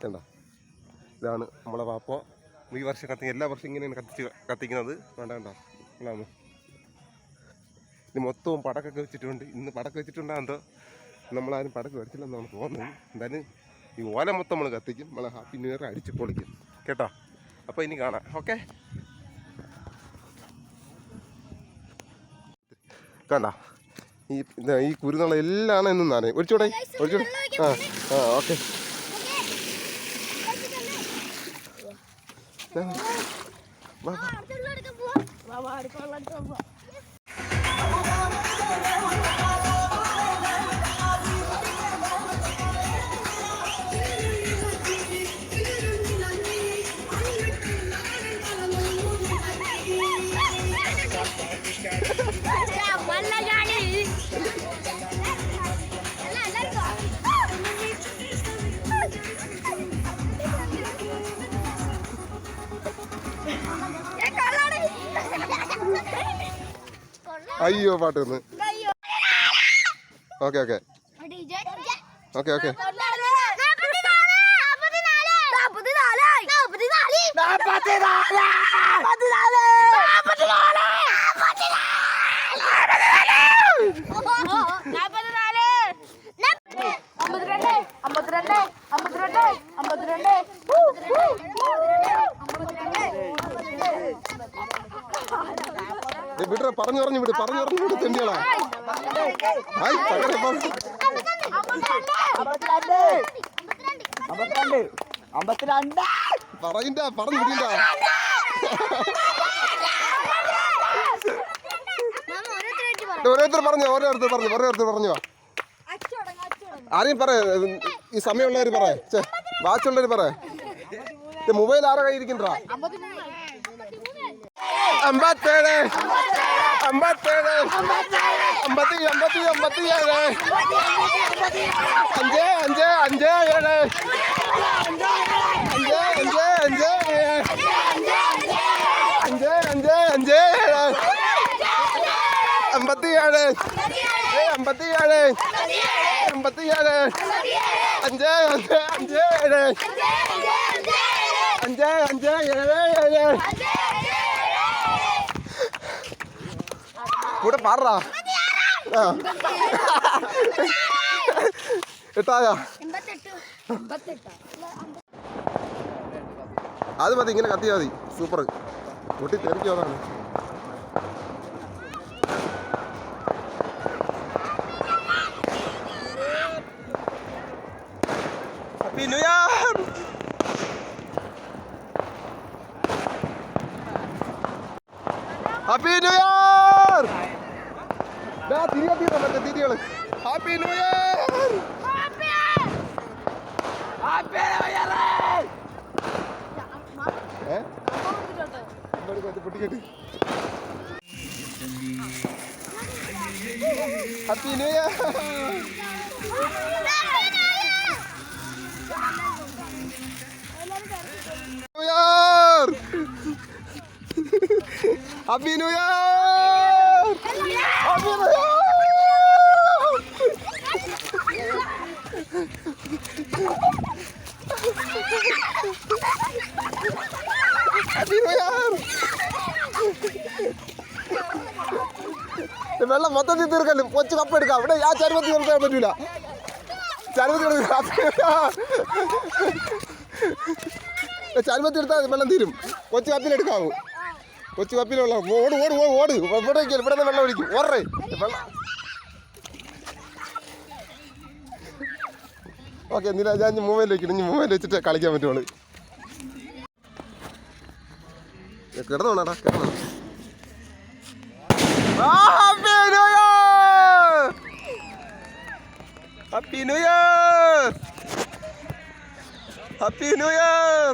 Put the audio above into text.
കണ്ടോ, ഇതാണ് നമ്മളെ പാപ്പ ഈ വർഷം എല്ലാ വർഷം ഇങ്ങനെയാണ് കത്തിക്കുന്നത്. വേണ്ട കണ്ടോ, ഇതാണ് ഇത് മൊത്തവും പടക്കൊക്കെ വെച്ചിട്ടുണ്ട്. ഇന്ന് പടക്കം വെച്ചിട്ടുണ്ടാകുന്നതോ നമ്മളാരും പടക്കം വരച്ചില്ലെന്നാണ് തോന്നുന്നത്. എന്തായാലും ഈ ഓല മൊത്തം നമ്മൾ കത്തിക്കും. നമ്മളെ ഹാപ്പി ന്യൂ ഇയർ അടിച്ച് പൊളിക്കും കേട്ടോ. അപ്പോൾ ഇനി കാണാം. ഓക്കെ, കണ്ട ഈ കുരുന്നുള്ള എല്ലാം എന്നും നനയും. ഒഴിച്ചൂടെ ഒഴിച്ചൂടെ. ഓക്കെ. അയ്യോ പാട്ട് വന്ന്. Okay okay okay okay. വിട പറഞ്ഞു വിട് തെണ്ടികളാ. പറഞ്ഞു വിടില്ല. ഓരോരുത്തർ പറഞ്ഞു. ആരെയും പറയാ, ഈ സമയമുള്ളവർ പറയാ, വാച്ചുള്ളവർ പറയാ. മൊബൈൽ ആരെ കയ്യിരിക്കണ്ടാ? 57 57 57 കൂടെ പാറാ. എട്ടായ അത് മതി, ഇങ്ങനെ കത്തിയാ മതി. സൂപ്പർ പൊട്ടി തെറിക്കും. അതാണ് happy new year. Happy new year. തിരികള്. Happy new year. പൊട്ടിക്കെട്ട്. Happy new year. Happy new year. Happy new year. വെള്ളം മൊത്തത്തിൽ തീർക്കല്ലേ. കൊച്ചു കപ്പ് എടുക്കാം. ഇവിടെ ആ ചരുവത്തി തീർക്കാൻ പറ്റൂല. ചരുവത്തി എടുത്താൽ വെള്ളം തീരും. കൊച്ചു കപ്പിലെടുക്കാവൂ. കൊച്ചു കപ്പിലുള്ള ഓട് ഇവിടെ നിന്ന് വെള്ളം ഒഴിക്കും. ഓടേ വെള്ളം. ഓക്കെ, എന്തിനാ ഞാൻ മൊബൈൽ വെക്കണം. മൊബൈൽ വെച്ചിട്ട് കളിക്കാൻ പറ്റുള്ളൂ. കിടന്നോണാടാ, കിടന്നോ. Happy New Year! Happy New Year!